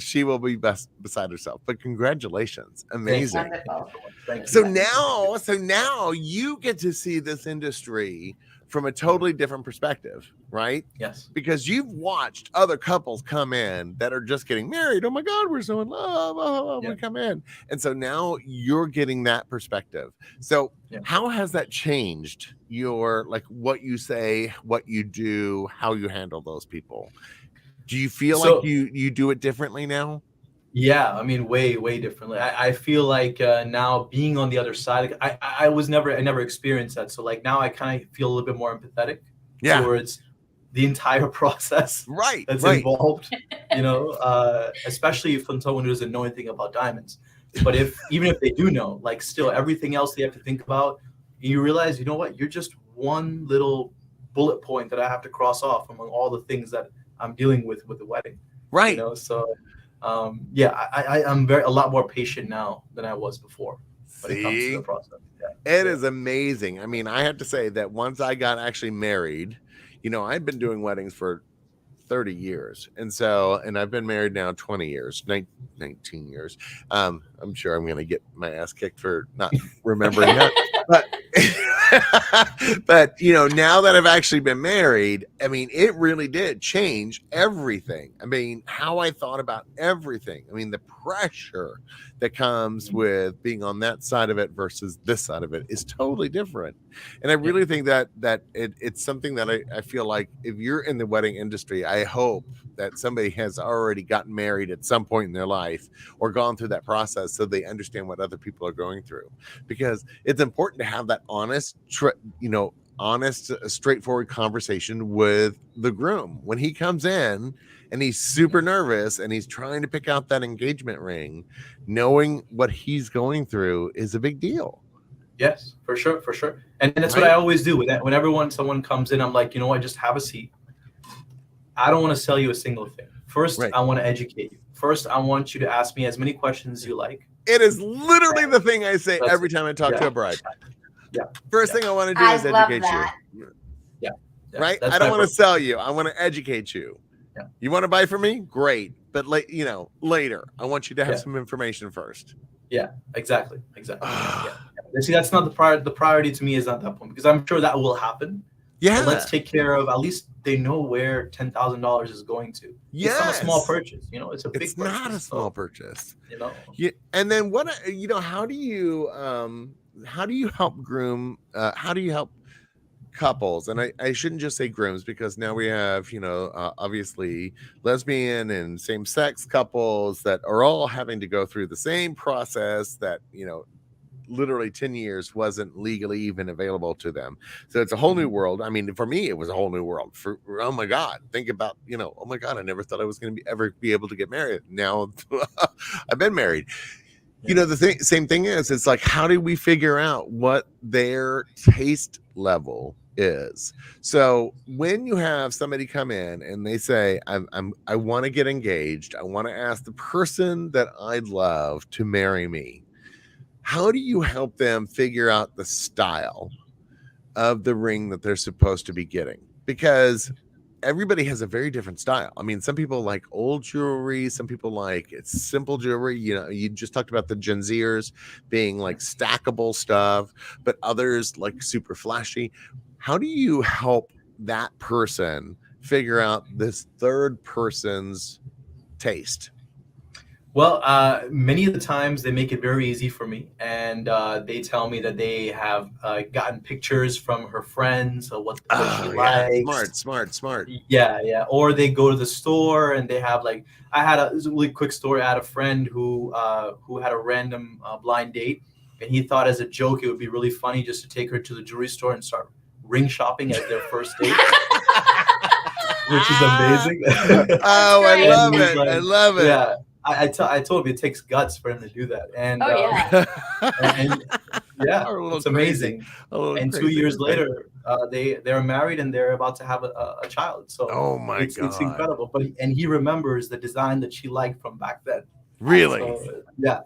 she will be beside herself. But congratulations, amazing. Thank you. So now you get to see this industry from a totally different perspective, right? Yes. Because you've watched other couples come in that are just getting married. Oh my God, we're so in love. We come in. And so now you're getting that perspective. So how has that changed your, like what you say, what you do, how you handle those people? Do you feel like you do it differently now? Yeah, I mean, way differently. I feel like now being on the other side, I never experienced that. So like now I kind of feel a little bit more empathetic towards the entire process that's involved, especially from someone who doesn't know anything about diamonds. But even if they do know, like still everything else they have to think about, you realize, you know what, you're just one little bullet point that I have to cross off among all the things that I'm dealing with the wedding. Right. So I'm a lot more patient now than I was before when it comes to the process. It is amazing. I mean, I have to say that once I got actually married, I've been doing weddings for 30 years. And I've been married now 20 years, 19 years. I'm sure I'm going to get my ass kicked for not remembering that. But now that I've actually been married, I mean, it really did change everything. I mean, how I thought about everything. I mean, the pressure that comes with being on that side of it versus this side of it is totally different. And I really think that it's something that I feel like if you're in the wedding industry, I hope that somebody has already gotten married at some point in their life or gone through that process so they understand what other people are going through, because it's important to have that honest, straightforward conversation with the groom when he comes in and he's super nervous and he's trying to pick out that engagement ring. Knowing what he's going through is a big deal. Yes, for sure. And that's what I always do. Whenever someone comes in, I'm like, you know what, just have a seat. I don't want to sell you a single thing. First, I want to educate you. First, I want you to ask me as many questions as you like. It is literally the thing I say every time I talk to a bride. First thing I want to do is educate you. Right? I don't want to sell you. I want to educate you. You want to buy from me? Great. But later, I want you to have some information first. Yeah, exactly. See, that's not the priority to me is not that point, because I'm sure that will happen. Yeah. But let's take care of, at least they know where $10,000 is going to. It's not a small purchase, it's a big purchase. It's not a small purchase. Yeah. And then how do you help groom, how do you help couples? And I shouldn't just say grooms, because now we have, obviously lesbian and same-sex couples that are all having to go through the same process that, literally 10 years wasn't legally even available to them. So it's a whole new world. I mean, for me, it was a whole new world. Oh my God, think about, oh my God, I never thought I was going to ever be able to get married. Now I've been married. Same thing is, it's like, how do we figure out what their taste level is. So when you have somebody come in and they say, I want to get engaged, I want to ask the person that I'd love to marry me, how do you help them figure out the style of the ring that they're supposed to be getting? Because everybody has a very different style. I mean, some people like old jewelry, some people like it's simple jewelry. You know, you just talked about the Gen Zers being like stackable stuff, but others like super flashy. How do you help that person figure out this third person's taste? Well, many of the times they make it very easy for me, and they tell me that they have gotten pictures from her friends of what she Yeah, likes. smart. Yeah. Or they go to the store and they have like this is a really quick story. I had a friend who had a random blind date, and he thought as a joke it would be really funny just to take her to the jewelry store and start ring shopping as their first date. Which is amazing. Oh, I great. love And he's it. like, I love it. Yeah. I told him it takes guts for him to do that. And, Oh, yeah. and yeah, Or a little it's amazing. A little And 2 crazy. years later, they're married and they're about to have a child. So Oh my it's God. incredible. But he remembers the design that she liked from back then. Really? So, yeah.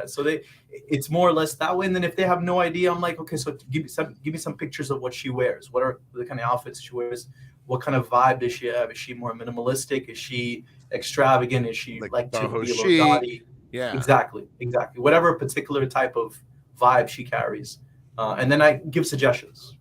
So it's more or less that way. And then if they have no idea, I'm like, okay, so give me some pictures of what she wears. What are the kind of outfits she wears? What kind of vibe does she have? Is she more minimalistic? Is she extravagant? Is she like to boho be a little chic? gaudy? Yeah. Exactly. Whatever particular type of vibe she carries, and then I give suggestions.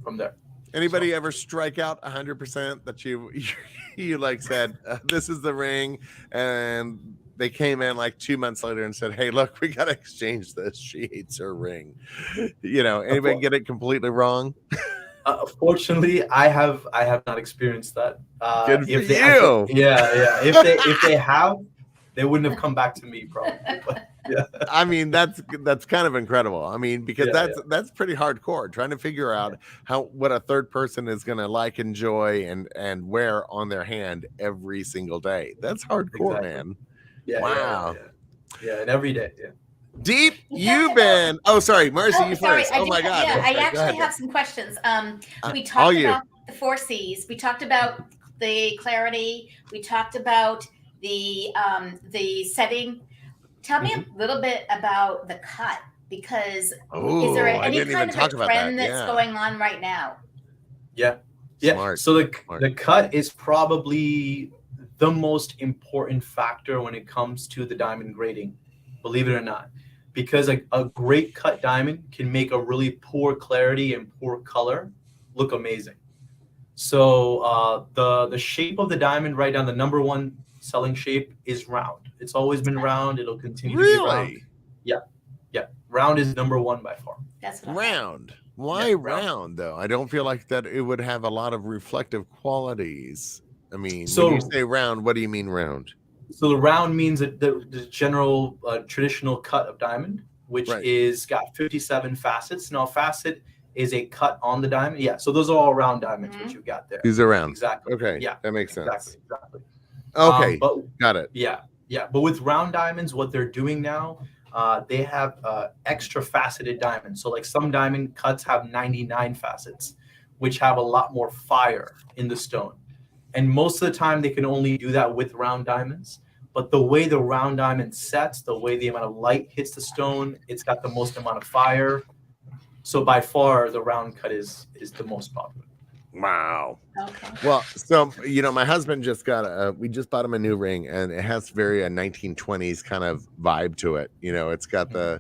From there. Anybody ever strike out 100% that you like said, this is the ring, and they came in like 2 months later and said, hey, look, we got to exchange this. She hates her ring. Anybody get it completely wrong? Fortunately, I have not experienced that. Good for you. If they have, they wouldn't have come back to me probably. But, yeah. I mean, that's kind of incredible. I mean, because that's pretty hardcore, trying to figure out what a third person is going to like, enjoy, and wear on their hand every single day. That's hardcore, man. Yeah. Wow. Yeah, and every day. Yeah. Deep, you've been. Oh, sorry, Marcy, you first. I My God. Yeah, I actually have some questions. We talked about the 4 C's. We talked about the clarity. We talked about the setting. Tell me a little bit about the cut, because is there any kind of a trend that's going on right now? Yeah. Smart. So the cut is probably the most important factor when it comes to the diamond grading, believe it or not, because a great cut diamond can make a really poor clarity and poor color look amazing. So the shape of the diamond, right down, the number one selling shape is round. It's always been round. It'll continue to be round. Yeah. Round is number one by far. That's what round. Why round though? I don't feel like that it would have a lot of reflective qualities. I mean, when you say round, what do you mean round? So the round means that the general traditional cut of diamond, which is got 57 facets. Now, a facet is a cut on the diamond. Yeah. So those are all round diamonds, which you've got there. These are round. Exactly. Okay. Yeah. That makes sense. Exactly. Okay. Got it. Yeah. But with round diamonds, what they're doing now, they have extra faceted diamonds. So like some diamond cuts have 99 facets, which have a lot more fire in the stone. And most of the time they can only do that with round diamonds. But the way the round diamond sets, the way the amount of light hits the stone, it's got the most amount of fire. So by far, the round cut is the most popular. Wow. Okay. Well, so my husband just we just bought him a new ring, and it has very 1920s kind of vibe to it. It's got the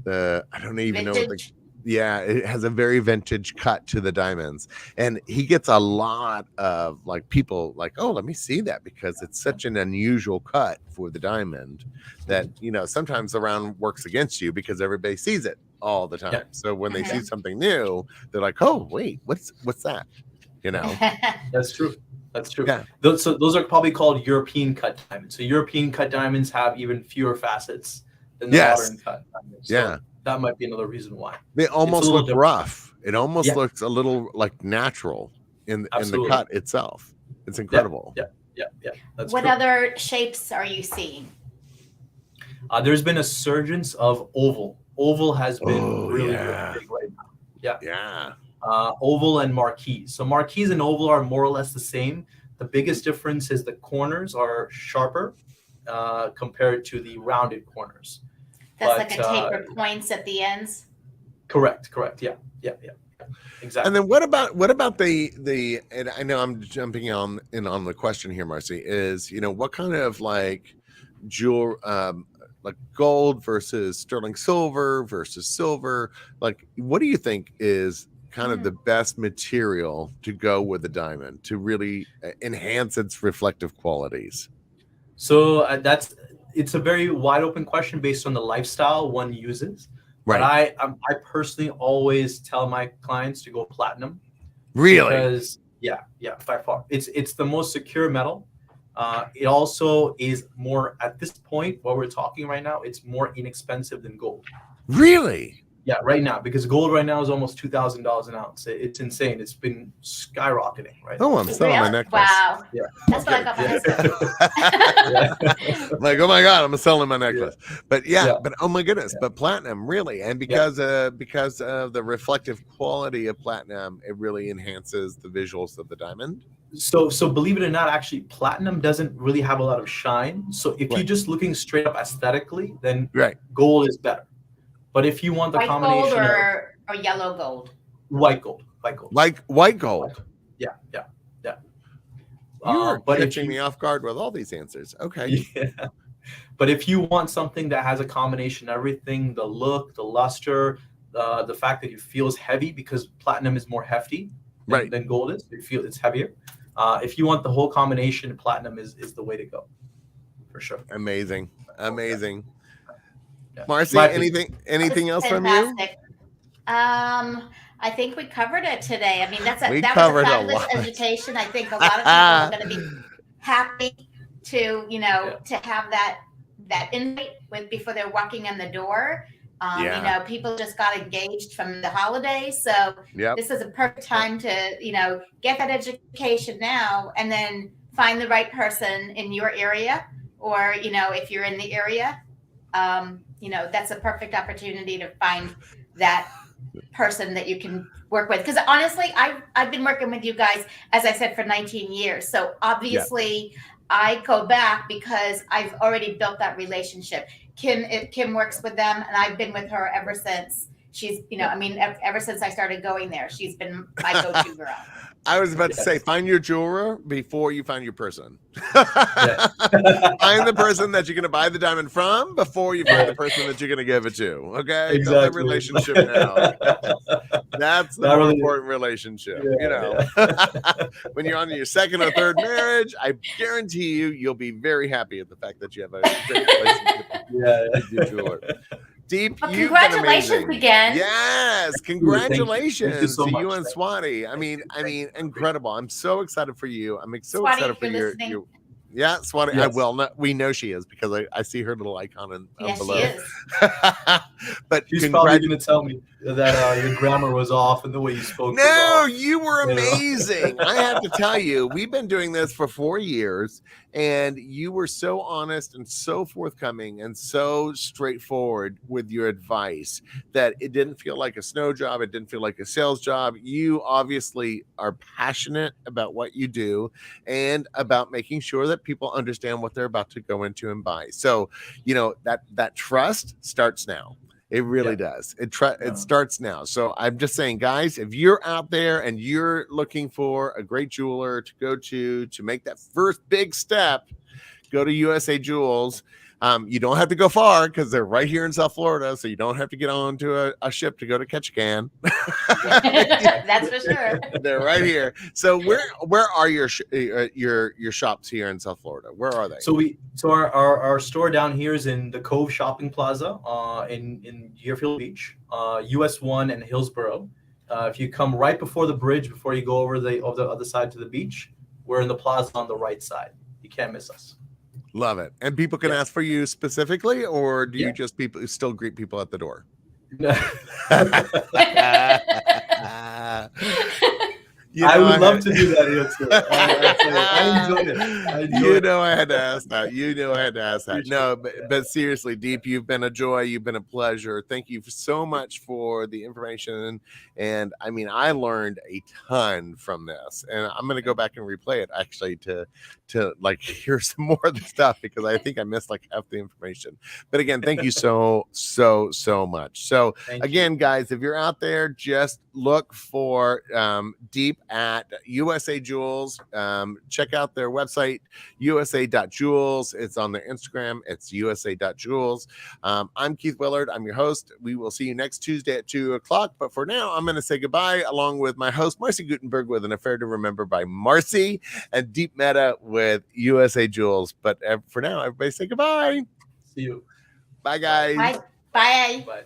I don't even know what it has a very vintage cut to the diamonds, and he gets a lot of like people like, oh, let me see that, because it's such an unusual cut for the diamond that sometimes the round works against you because everybody sees it all the time. Yeah. So when they see something new, they're like, oh wait, what's that? That's true. Yeah. Those are probably called European cut diamonds. So European cut diamonds have even fewer facets than the modern cut diamonds. So that might be another reason why. They almost look rough. It almost looks a little like natural in the cut itself. It's incredible. Yeah. That's what other shapes are you seeing? There's been a surgence of oval. Oval has been really big right now. Yeah. oval and marquise. So marquise and oval are more or less the same. The biggest difference is the corners are sharper compared to the rounded corners. That's like a tapered points at the ends. Correct. Yeah. Exactly. And then what about the and I know I'm jumping on the question here, Marcy, is, you know, what kind of like jewel, like gold versus sterling silver versus silver, like what do you think is kind of the best material to go with a diamond to really enhance its reflective qualities? So it's a very wide open question based on the lifestyle one uses. Right. But I personally always tell my clients to go platinum. Really? Because yeah, by far. It's the most secure metal. It also is more, at this point, what we're talking right now, it's more inexpensive than gold. Really? Yeah, right now, because gold right now is almost $2,000 an ounce. It's insane. It's been skyrocketing, right? Oh, I'm selling my necklace. Wow. Yeah. That's what I got my husband. Like, oh my God, I'm selling my necklace. Yeah. But but oh my goodness, but platinum, really, and because of the reflective quality of platinum, it really enhances the visuals of the diamond. So believe it or not, actually, platinum doesn't really have a lot of shine. So if you're just looking straight up aesthetically, then gold is better. But if you want the white combination gold or yellow gold, white gold, like white gold. Yeah. You are catching me off guard with all these answers. Okay. Yeah. But if you want something that has a combination of everything, the look, the luster, the fact that it feels heavy, because platinum is more hefty than gold is. You feel it's heavier. If you want the whole combination, platinum is the way to go, for sure. Amazing. Yeah. Marcy, anything else from you? I think we covered it today. I mean, that was a fabulous education. I think a lot of people are going to be happy to, to have that insight before they're walking in the door. People just got engaged from the holidays, so this is a perfect time to, get that education now, and then find the right person in your area, or if you're in the area. That's a perfect opportunity to find that person that you can work with. Because honestly, I've been working with you guys, as I said, for 19 years. So obviously I go back because I've already built that relationship. Kim works with them, and I've been with her ever since. She's, ever since I started going there, she's been my go-to girl. I was about to say, find your jeweler before you find your person. Find the person that you're going to buy the diamond from before you find the person that you're going to give it to. Okay, exactly. Build that relationship now. That's the more important relationship. When you're on your second or third marriage, I guarantee you'll be very happy at the fact that you have a great relationship with your jeweler. Deep, well, congratulations again. Yes, congratulations Thank you so to much. you and Swati. I mean, incredible. I'm so excited for you. I'm so Swati, excited for your Swati. Yes. We know she is, because I see her little icon below. She is. But she's probably going to tell me that your grammar was off and the way you spoke. No, you were amazing. I have to tell you, we've been doing this for 4 years, and you were so honest and so forthcoming and so straightforward with your advice that it didn't feel like a snow job. It didn't feel like a sales job. You obviously are passionate about what you do and about making sure that people understand what they're about to go into and buy. So, that trust starts now. It really does. It starts now. So I'm just saying, guys, if you're out there and you're looking for a great jeweler to go to make that first big step, go to USA Jewels. You don't have to go far because they're right here in South Florida, so you don't have to get on to a ship to go to Ketchikan. That's for sure. They're right here. So where are your shops here in South Florida? Where are they? So our store down here is in the Cove Shopping Plaza in Deerfield Beach, US 1 and Hillsborough. If you come right before the bridge, before you go over the other side to the beach, we're in the plaza on the right side. You can't miss us. Love it. And people can ask for you specifically, or do you just still greet people at the door? I would love to do that here too. I enjoyed it. I had to ask that. I had to ask that. No, but seriously, Deep, you've been a joy. You've been a pleasure. Thank you so much for the information. And I mean, I learned a ton from this, and I'm going to go back and replay it actually to like hear some more of the stuff, because I think I missed like half the information. But again, thank you so much. So again, guys, if you're out there, just look for Deep at USA Jewels. Check out their website, usa.jewels. It's on their Instagram. It's usa.jewels. I'm Keith Willard. I'm your host. We will see you next Tuesday at 2:00. But for now, I'm going to say goodbye along with my host, Marcy Gutenberg, with An Affair to Remember by Marcy, and Deep Mehta with USA Jewels. But for now, everybody say goodbye. See you. Bye, guys. Bye. Bye.